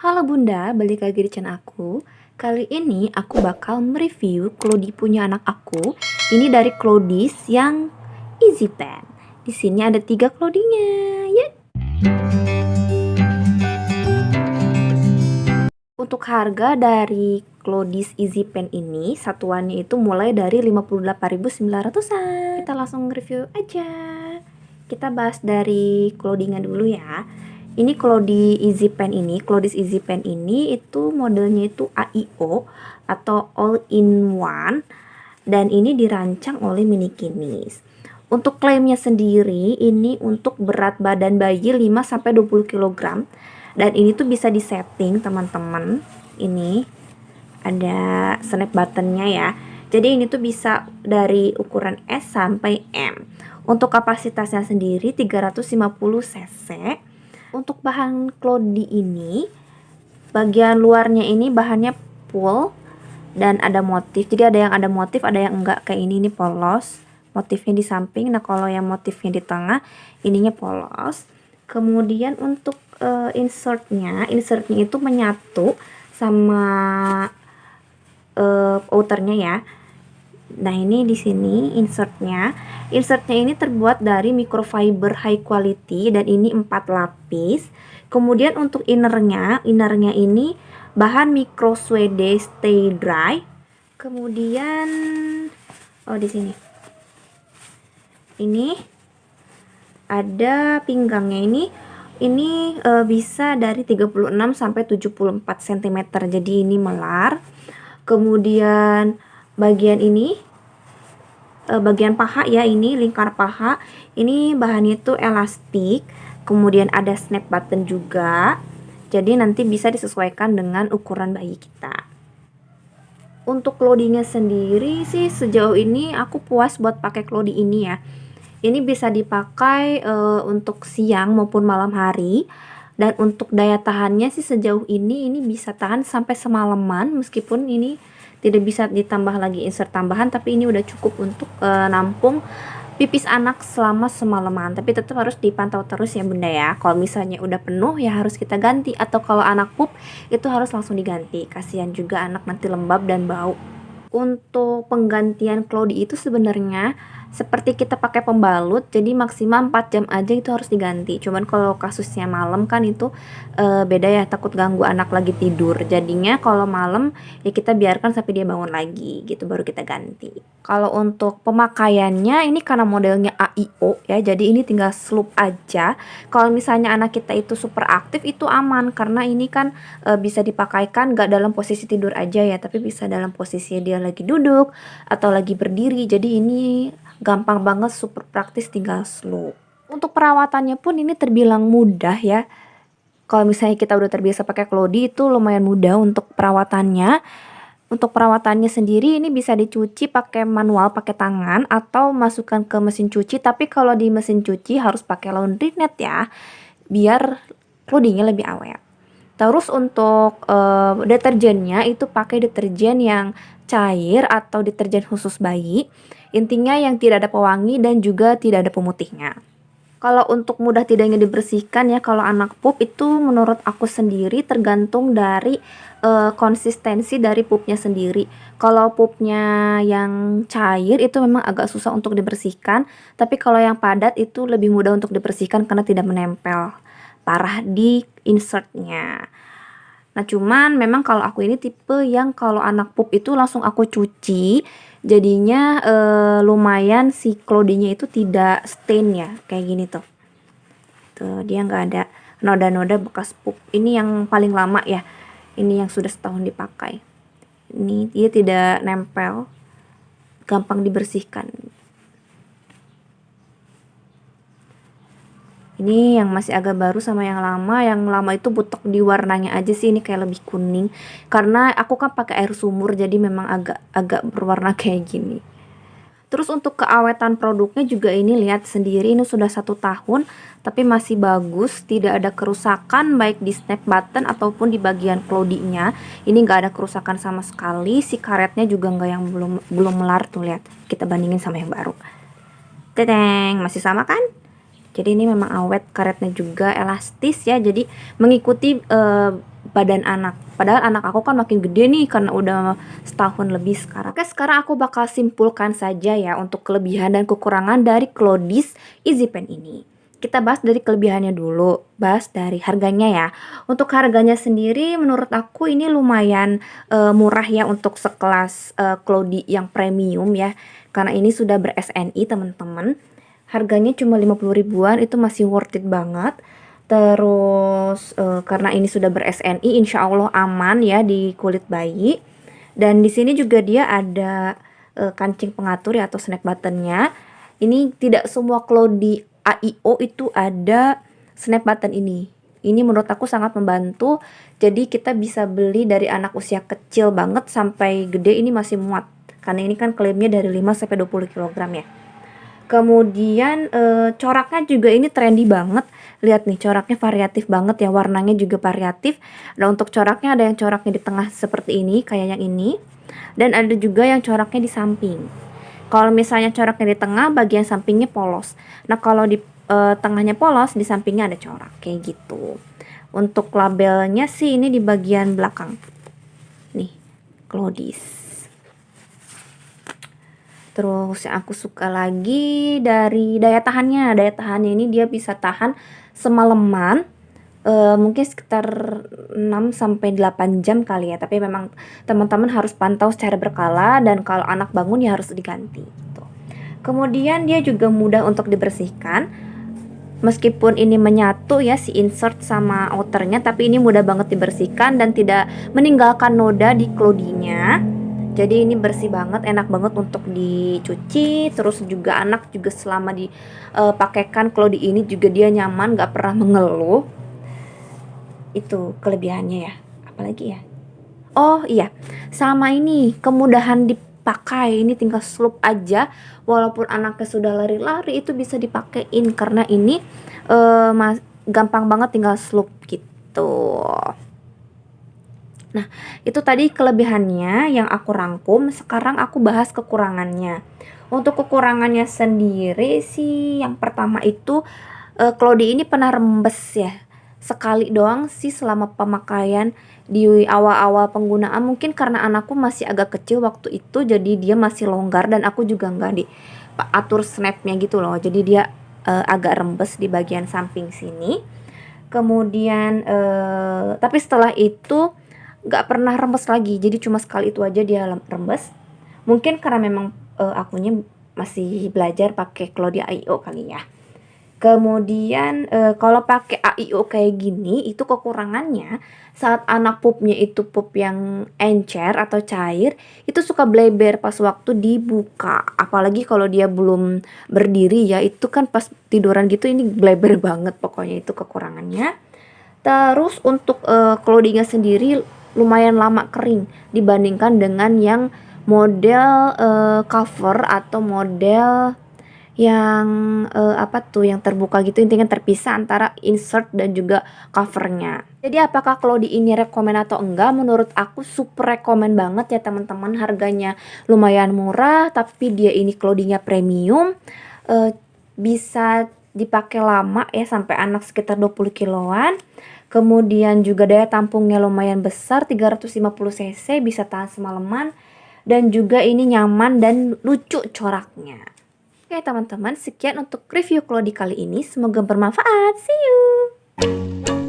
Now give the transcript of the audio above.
Halo Bunda, balik lagi di channel aku. Kali ini aku bakal mereview Clody punya anak aku. Ini dari Clodis yang Easy Pen. Di sini ada 3 Clodynya. Ya. Untuk harga dari Clodis Easy Pen ini, satuannya itu mulai dari 58.900-an. Kita langsung review aja. Kita bahas dari Clody-nya dulu ya. Ini Clody Easy Pen ini, Clodis Easy Pen ini itu modelnya itu AIO atau All in One, dan ini dirancang oleh Minikinis. Untuk klaimnya sendiri ini untuk berat badan bayi 5-20 kg, dan ini tuh bisa disetting teman-teman. Ini ada snap buttonnya ya. Jadi ini tuh bisa dari ukuran S sampai M. Untuk kapasitasnya sendiri 350 cc. Untuk bahan Clody ini, bagian luarnya ini bahannya full dan ada motif. Jadi ada yang ada motif, ada yang enggak. Kayak ini polos, motifnya di samping. Nah kalau yang motifnya di tengah, ininya polos. Kemudian untuk insertnya itu menyatu sama outernya ya. Nah ini di sini insertnya ini terbuat dari microfiber high quality dan ini 4 lapis. Kemudian untuk innernya ini bahan micro suede stay dry. Kemudian di sini ini ada pinggangnya ini bisa dari 36 sampai 74 cm. Jadi ini melar. Kemudian bagian ini bagian paha ya, ini lingkar paha, ini bahannya itu elastik. Kemudian ada snap button juga, jadi nanti bisa disesuaikan dengan ukuran bayi kita. Untuk Clody-nya sendiri sih sejauh ini aku puas buat pakai Clody ini ya. Ini bisa dipakai untuk siang maupun malam hari. Dan untuk daya tahannya sih sejauh ini bisa tahan sampai semalaman, meskipun ini tidak bisa ditambah lagi insert tambahan, tapi ini udah cukup untuk nampung pipis anak selama semalaman. Tapi tetap harus dipantau terus ya Bunda ya. Kalau misalnya udah penuh ya harus kita ganti, atau kalau anak pup itu harus langsung diganti. Kasihan juga anak nanti lembab dan bau. Untuk penggantian Clody itu sebenarnya seperti kita pakai pembalut, jadi maksimal 4 jam aja itu harus diganti. Cuman kalau kasusnya malam kan itu beda ya, takut ganggu anak lagi tidur. Jadinya kalau malam ya kita biarkan sampai dia bangun lagi gitu, baru kita ganti. Kalau untuk pemakaiannya ini karena modelnya AIO ya, jadi ini tinggal slope aja. Kalau misalnya anak kita itu super aktif itu aman, karena ini kan bisa dipakaikan gak dalam posisi tidur aja ya, tapi bisa dalam posisi dia lagi duduk atau lagi berdiri. Jadi ini gampang banget, super praktis, tinggal slope. Untuk perawatannya pun ini terbilang mudah ya. Kalau misalnya kita udah terbiasa pakai Clody itu lumayan mudah untuk perawatannya. Untuk perawatannya sendiri ini bisa dicuci pakai manual, pakai tangan, atau masukkan ke mesin cuci. Tapi kalau di mesin cuci harus pakai laundry net ya, biar Clody-nya lebih awet. Terus untuk deterjennya itu pakai deterjen yang cair atau deterjen khusus bayi. Intinya yang tidak ada pewangi dan juga tidak ada pemutihnya. Kalau untuk mudah tidaknya dibersihkan ya, kalau anak pup itu menurut aku sendiri tergantung dari konsistensi dari pupnya sendiri. Kalau pupnya yang cair itu memang agak susah untuk dibersihkan, tapi kalau yang padat itu lebih mudah untuk dibersihkan karena tidak menempel parah di insertnya. Nah cuman memang kalau aku ini tipe yang kalau anak pup itu langsung aku cuci, jadinya lumayan si Clody-nya itu tidak stain ya, kayak gini tuh. Tuh dia nggak ada noda-noda bekas pup. Ini yang paling lama ya, ini yang sudah setahun dipakai. Ini dia tidak nempel, gampang dibersihkan. Ini yang masih agak baru sama yang lama. Yang lama itu butek di warnanya aja sih, ini kayak lebih kuning. Karena aku kan pakai air sumur, jadi memang agak berwarna kayak gini. Terus untuk keawetan produknya juga ini lihat sendiri, ini sudah 1 tahun tapi masih bagus, tidak ada kerusakan baik di snap button ataupun di bagian Clody-nya. Ini nggak ada kerusakan sama sekali. Si karetnya juga nggak yang belum melar tuh, lihat. Kita bandingin sama yang baru. Teteng, masih sama kan? Jadi ini memang awet, karetnya juga elastis ya, jadi mengikuti badan anak. Padahal anak aku kan makin gede nih karena udah setahun lebih sekarang. Oke, sekarang aku bakal simpulkan saja ya untuk kelebihan dan kekurangan dari Clodis Easy Pen ini. Kita bahas dari kelebihannya dulu, bahas dari harganya ya. Untuk harganya sendiri menurut aku ini lumayan murah ya untuk sekelas Clody yang premium ya. Karena ini sudah ber-SNI teman-teman. Harganya cuma 50 ribuan, itu masih worth it banget. Terus karena ini sudah ber-SNI, insya Allah aman ya di kulit bayi. Dan di sini juga dia ada kancing pengatur ya atau snap buttonnya. Ini tidak semua Clody AIO itu ada snap button ini. Ini menurut aku sangat membantu. Jadi kita bisa beli dari anak usia kecil banget sampai gede ini masih muat. Karena ini kan klaimnya dari 5 sampai 20 kg ya. Kemudian coraknya juga ini trendy banget. Lihat nih, coraknya variatif banget ya, warnanya juga variatif. Dan untuk coraknya ada yang coraknya di tengah seperti ini, kayak yang ini. Dan ada juga yang coraknya di samping. Kalau misalnya coraknya di tengah, bagian sampingnya polos. Nah, kalau di tengahnya polos, di sampingnya ada corak kayak gitu. Untuk labelnya sih ini di bagian belakang. Nih, Clodis. Terus yang aku suka lagi dari daya tahannya. Daya tahannya ini dia bisa tahan semalaman. Mungkin sekitar 6 sampai 8 jam kali ya, tapi memang teman-teman harus pantau secara berkala dan kalau anak bangun ya harus diganti gitu. Kemudian dia juga mudah untuk dibersihkan. Meskipun ini menyatu ya si insert sama outernya, tapi ini mudah banget dibersihkan dan tidak meninggalkan noda di Clodinya. Jadi ini bersih banget, enak banget untuk dicuci. Terus juga anak juga selama dipakaikan Clody ini juga dia nyaman, gak pernah mengeluh. Itu kelebihannya ya. Apalagi ya? Oh iya, sama ini kemudahan dipakai. Ini tinggal slup aja. Walaupun anaknya sudah lari-lari itu bisa dipakein karena ini gampang banget tinggal slup gitu. Nah, itu tadi kelebihannya yang aku rangkum. Sekarang aku bahas kekurangannya. Untuk kekurangannya sendiri sih, yang pertama itu Clody ini pernah rembes ya. Sekali doang sih selama pemakaian di awal-awal penggunaan. Mungkin karena anakku masih agak kecil waktu itu, jadi dia masih longgar dan aku juga nggak atur snapnya gitu loh. Jadi dia agak rembes di bagian samping sini. Kemudian tapi setelah itu nggak pernah rembes lagi, jadi cuma sekali itu aja dia rembes. Mungkin karena memang akunya masih belajar pakai Clody AIO kali ya. Kemudian kalau pakai AIO kayak gini, itu kekurangannya saat anak pupnya itu pup yang encer atau cair, itu suka bleber pas waktu dibuka. Apalagi kalau dia belum berdiri ya, itu kan pas tiduran gitu ini bleber banget, pokoknya itu kekurangannya. Terus untuk Clody-nya sendiri lumayan lama kering dibandingkan dengan yang model cover atau model yang apa tuh yang terbuka gitu, intinya terpisah antara insert dan juga covernya. Jadi apakah Clody ini rekomen atau enggak? Menurut aku super rekomen banget ya teman-teman. Harganya lumayan murah tapi dia ini Clody-nya premium, bisa dipakai lama ya sampai anak sekitar 20 kiloan. Kemudian juga daya tampungnya lumayan besar, 350 cc, bisa tahan semalaman. Dan juga ini nyaman dan lucu coraknya. Oke teman-teman, sekian untuk review Clody kali ini. Semoga bermanfaat. See you!